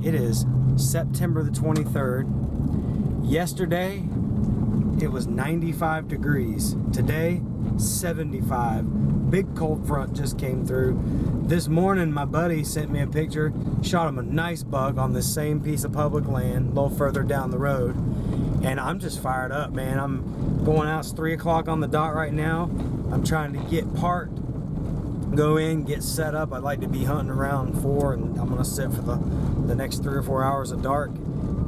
It is September the 23rd. Yesterday, it was 95 degrees. Today, 75. Big cold front just came through. This morning, my buddy sent me a picture. Shot him a nice buck on the same piece of public land, a little further down the road. And I'm just fired up, man. I'm going out. It's 3 o'clock on the dot right now. I'm trying to get parked, go in, get set up. I'd like to be hunting around 4, and I'm going to sit for the next 3 or 4 hours of dark.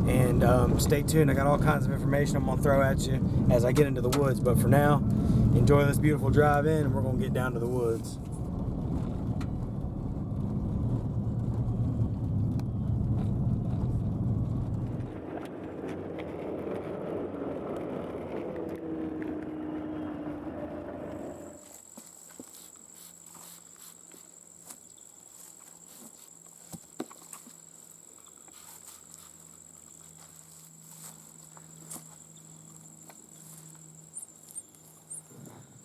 And stay tuned. I got all kinds of information I'm going to throw at you as I get into the woods. But for now, enjoy this beautiful drive in, and we're going to get down to the woods.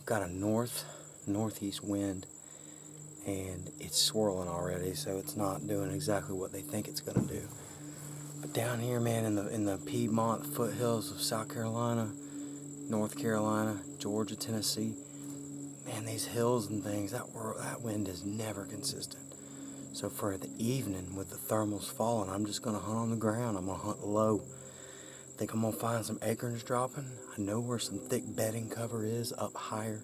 Got a northeast wind, and it's swirling already, so it's not doing exactly what they think it's going to do. But down here, man, in the Piedmont foothills of South Carolina, North Carolina, Georgia, Tennessee, man, these hills and things, that wind is never consistent. So for the evening, with the thermals falling, I'm just going to hunt on the ground. I'm going to hunt low. Think I'm going to find some acorns dropping. I know where some thick bedding cover is up higher.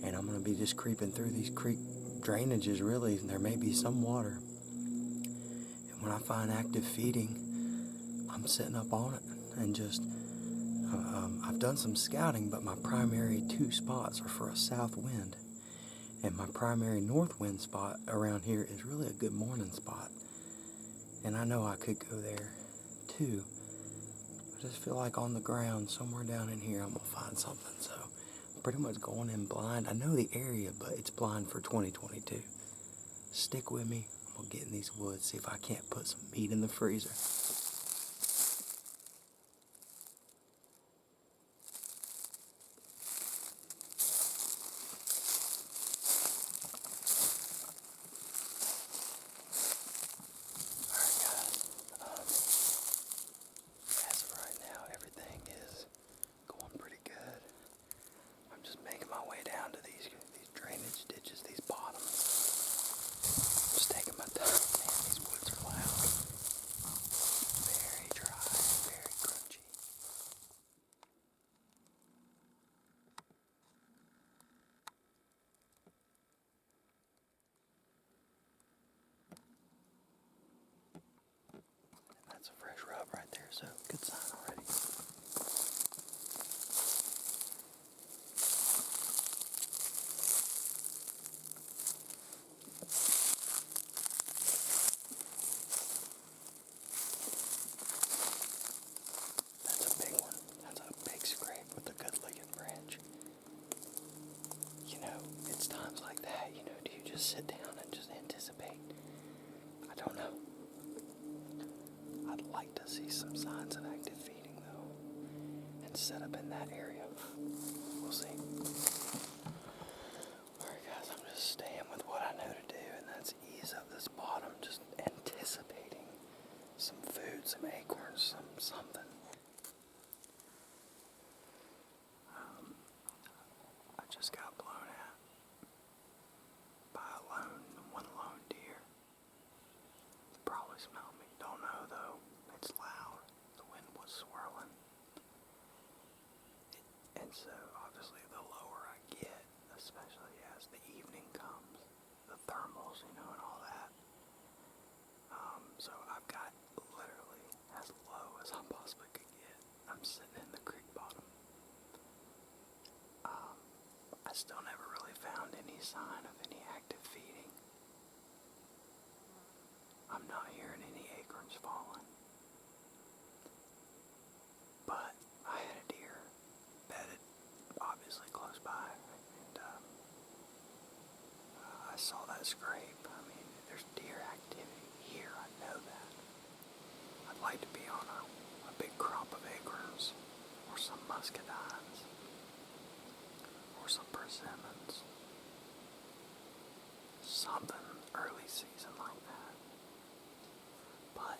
And I'm going to be just creeping through these creek drainages, really. There may be some water. And when I find active feeding, I'm sitting up on it. And just, I've done some scouting, but my primary 2 spots are for a south wind. And my primary north wind spot around here is really a good morning spot. And I know I could go there too. I just feel like on the ground, somewhere down in here, I'm going to find something. So I'm pretty much going in blind. I know the area, but it's blind for 2022. Stick with me. I'm going to get in these woods, see if I can't put some meat in the freezer. That's a fresh rub right there, so good sign already. That's a big one. That's a big scrape with a good looking branch. You know, it's times like that, do you just sit down and just anticipate? I don't know. I'd like to see some signs of active feeding, though, and set up in that area. We'll see. Alright, guys, I'm just staying with what I know to do, and that's ease up this bottom, just anticipating some food, some acorns, something. I just got blown at by one lone deer. Probably smelled me. Don't know though. It's loud. The wind was swirling. And so obviously the lower I get, especially as the evening comes, the thermals, and all that. So I've got literally as low as I possibly could get. I'm sitting in the creek bottom. I still never really found any sign of any active feeding. I'm not hearing any acorns falling. But I had a deer bedded obviously close by, and I saw that scrape. I mean, there's deer activity here, I know that. I'd like to be on a big crop of acorns, or some muscadines, or some persimmons. Something early season like that. But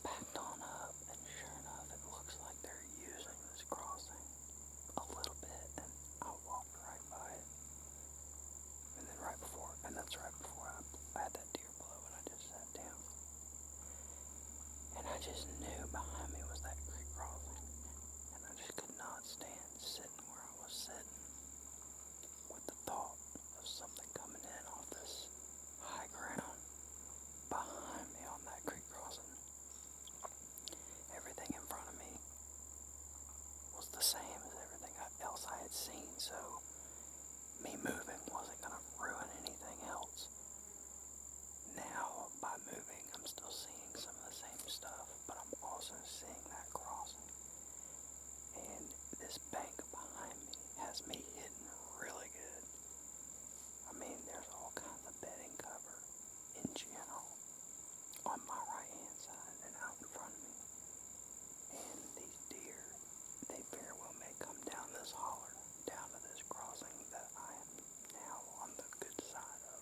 backed on up, and sure enough, it looks like they're using this crossing a little bit, and I walked right by it. And then that's right before I had that deer blow, and I just sat down. And I just knew behind me was that creek crossing, and I just could not stand sitting where I was sitting with the thought of something coming in off this high ground behind me on that creek crossing. Everything in front of me was the same as everything else I had seen, so me moving wasn't going to ruin anything else. Now, by moving, I'm still seeing some of the same stuff, but I'm also seeing that crossing. And this bank behind me has me hidden really good. I mean, there's all kinds of bedding cover in general on my right hand side and out in front of me. And these deer, they very well may come down this holler, down to this crossing that I am now on the good side of.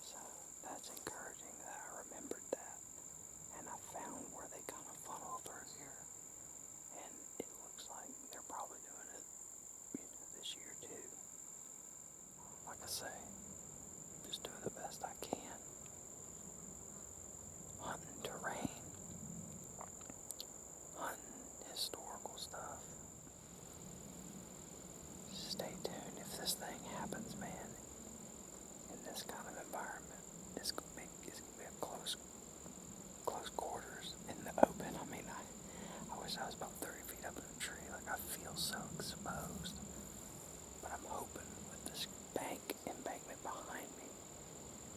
So that's encouraging that I remembered that. And I found where they kind of funnel through here. And it looks like they're probably doing it, this year too. Like I say, just doing the best I can. Hunting terrain, hunting historical stuff. Stay tuned if this thing happens, man. In this kind of environment, it's gonna be a close quarters in the open. I mean, I wish I was about 30 feet up in a tree. Like, I feel so exposed. But I'm hoping with this embankment behind me,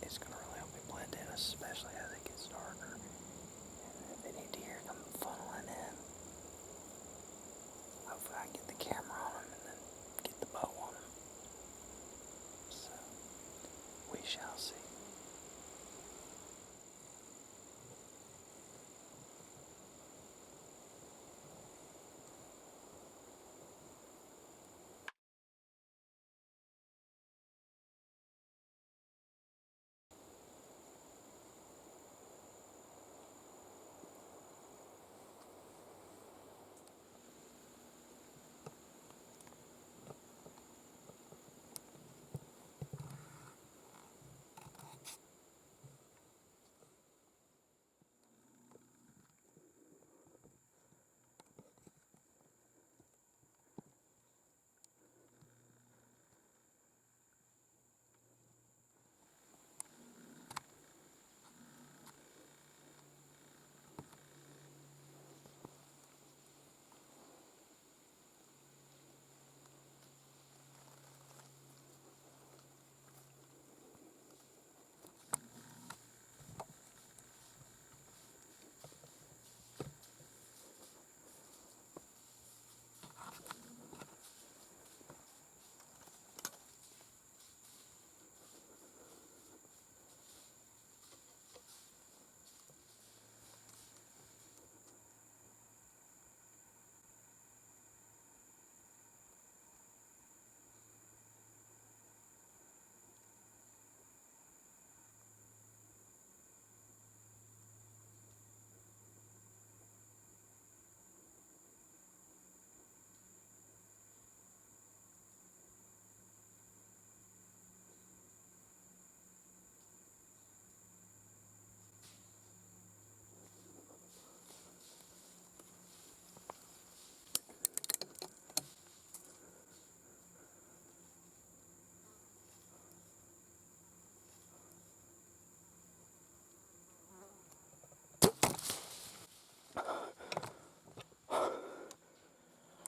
it's gonna really help me blend in, especially as it gets darker. And if any deer come funneling in, hopefully I can get the camera on them and then get the bow on them. So, we shall see.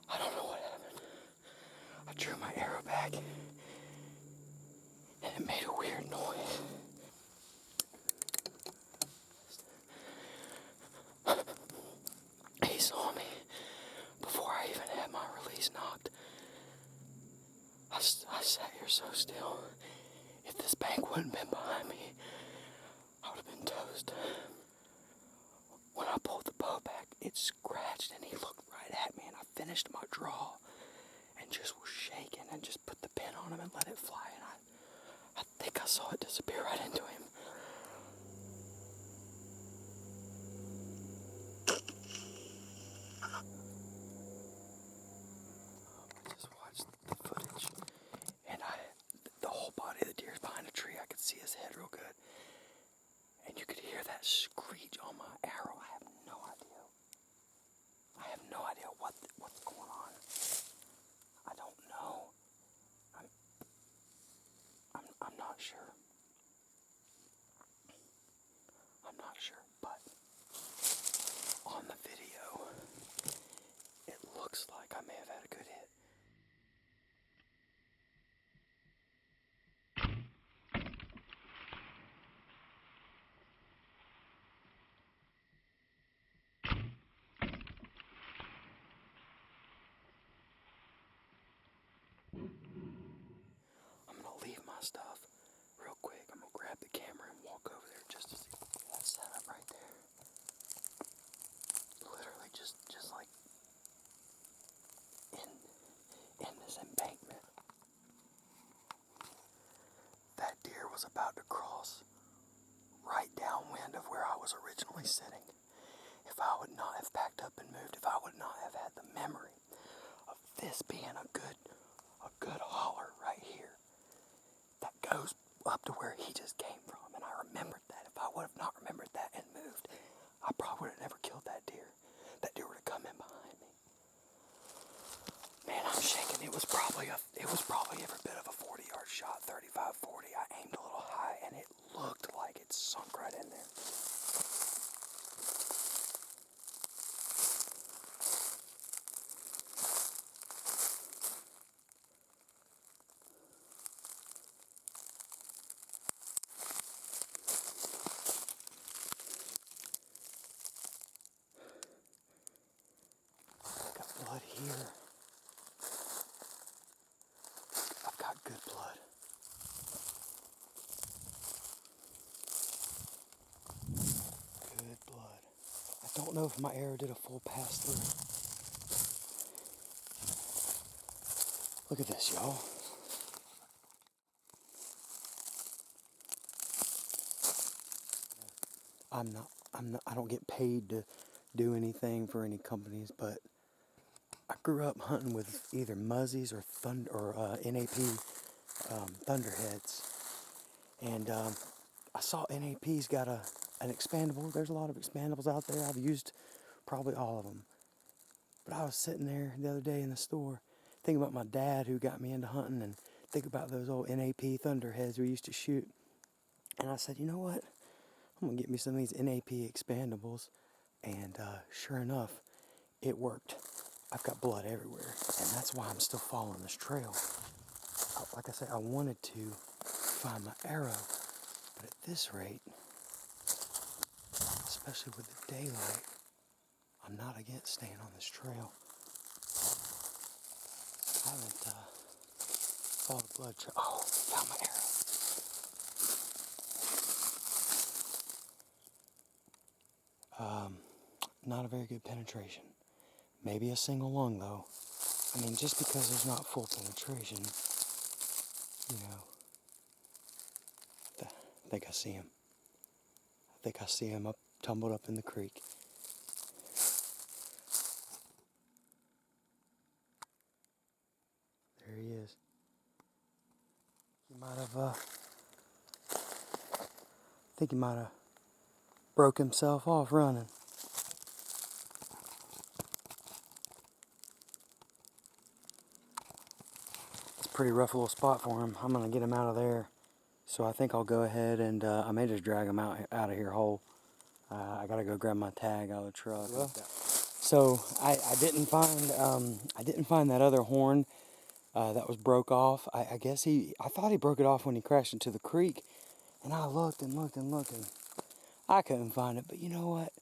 I don't know what happened. I drew my arrow back, and it made a weird noise. He saw me before I even had my release knocked. I sat here so still. If this bank wouldn't have been behind me, I would have been toast. When I pulled the bow back, it scratched and he looked right at me, and I finished my draw and just was shaking and just put the pin on him and let it fly, and I think I saw it disappear right into him. see his head real good. And you could hear that screech on my arrow. I have no idea. I have no idea what's going on. I don't know. I'm not sure. I'm not sure, but on the video, it looks like I may have had a good hit. I'm gonna leave my stuff real quick. I'm gonna grab the camera and walk over there just to see that setup right there. Literally just like in this embankment. That deer was about to cross right downwind of where I was originally sitting. If I would not have packed up and moved, if I would not have had the memory of this being a good holler right here that goes up to where he just came from, and I remembered that. If I would have not remembered that and moved, I probably would have never killed that deer. That deer would have come in behind me. Man, I'm shaking. It was probably every bit of a 40-yard shot, 35, 40. I aimed a little high, and it looked like it sunk right in there. I've got blood here. I've got good blood. Good blood. I don't know if my arrow did a full pass through. Look at this, y'all. I don't get paid to do anything for any companies, but I grew up hunting with either Muzzies or NAP Thunderheads. And I saw NAP's got an expandable. There's a lot of expandables out there. I've used probably all of them. But I was sitting there the other day in the store thinking about my dad who got me into hunting, and think about those old NAP Thunderheads we used to shoot. And I said, you know what? I'm going to get me some of these NAP expandables. And sure enough, it worked. I've got blood everywhere. And that's why I'm still following this trail. Like I said, I wanted to find my arrow. But at this rate, especially with the daylight, I'm not against staying on this trail. I haven't followed the blood trail. Oh, found my arrow. Not a very good penetration. Maybe a single lung, though. I mean, just because there's not full penetration, you know, I think I see him. I think I see him tumbled up in the creek. There he is. He might have, I think he might have broke himself off running. It's a pretty rough little spot for him. I'm going to get him out of there. So I think I'll go ahead and I may just drag him out of here whole. I got to go grab my tag out of the truck. Well, so I didn't find that other horn that was broke off. I guess I thought he broke it off when he crashed into the creek, and I looked and looked and looked, and I couldn't find it. But you know what?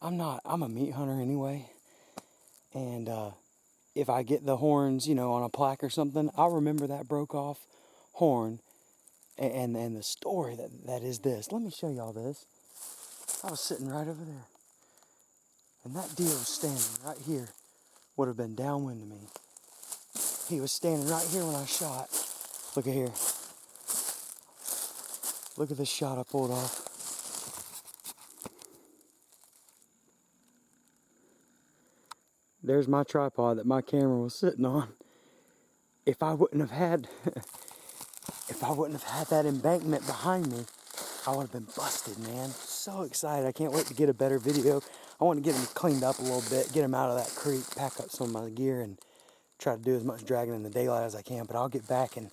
I'm a meat hunter anyway, and if I get the horns, on a plaque or something, I'll remember that broke off horn, and the story that is this. Let me show y'all this. I was sitting right over there, and that deer was standing right here. Would have been downwind to me. He was standing right here when I shot. Look at here. Look at this shot I pulled off. There's my tripod that my camera was sitting on. If I wouldn't have had if I wouldn't have had that embankment behind me, I would have been busted, man. So excited. I can't wait to get a better video. I want to get him cleaned up a little bit, get him out of that creek, pack up some of my gear, and try to do as much dragging in the daylight as I can. But I'll get back and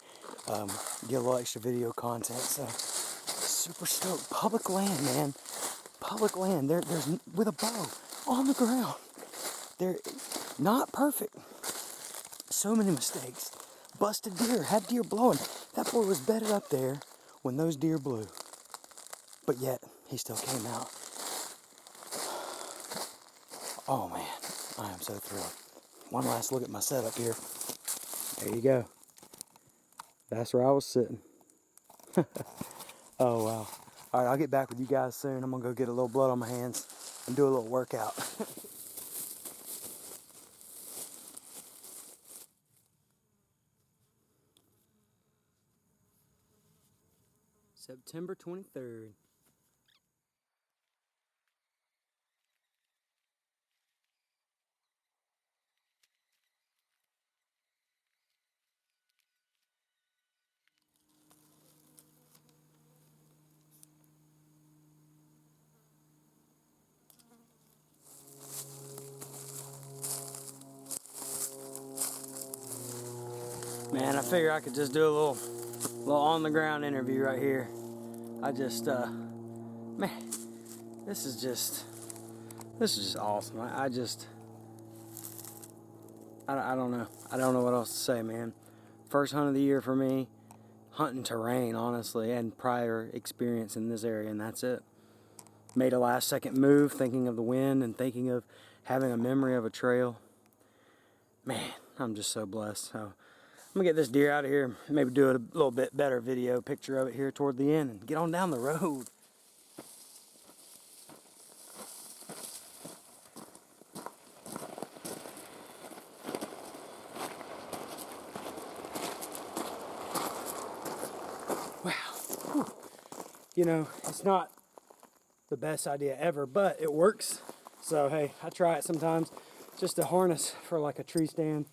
get a little extra video content. So super stoked. Public land, man. Public land. There's with a bow on the ground. They're not perfect. So many mistakes. Busted deer. Had deer blowing. That boy was bedded up there when those deer blew. But yet, he still came out. Oh man, I am so thrilled. One last look at my setup here. There you go. That's where I was sitting. Oh wow. Alright, I'll get back with you guys soon. I'm going to go get a little blood on my hands and do a little workout. September 23rd. Man, I figure I could just do a little on the ground interview right here. I just, man, this is just awesome. I don't know. I don't know what else to say, man. First hunt of the year for me. Hunting terrain, honestly, and prior experience in this area, and that's it. Made a last second move, thinking of the wind and thinking of having a memory of a trail. Man, I'm just so blessed. So I'm gonna get this deer out of here, maybe do a little bit better video picture of it here toward the end, and get on down the road. Wow. Whew. You know, it's not the best idea ever, but it works. So hey, I try it sometimes. Just a harness for like a tree stand.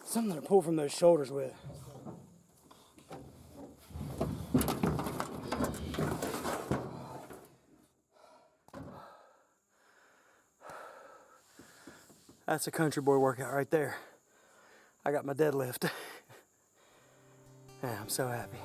Something to pull from those shoulders with. That's a country boy workout right there. I got my deadlift. Yeah, I'm so happy.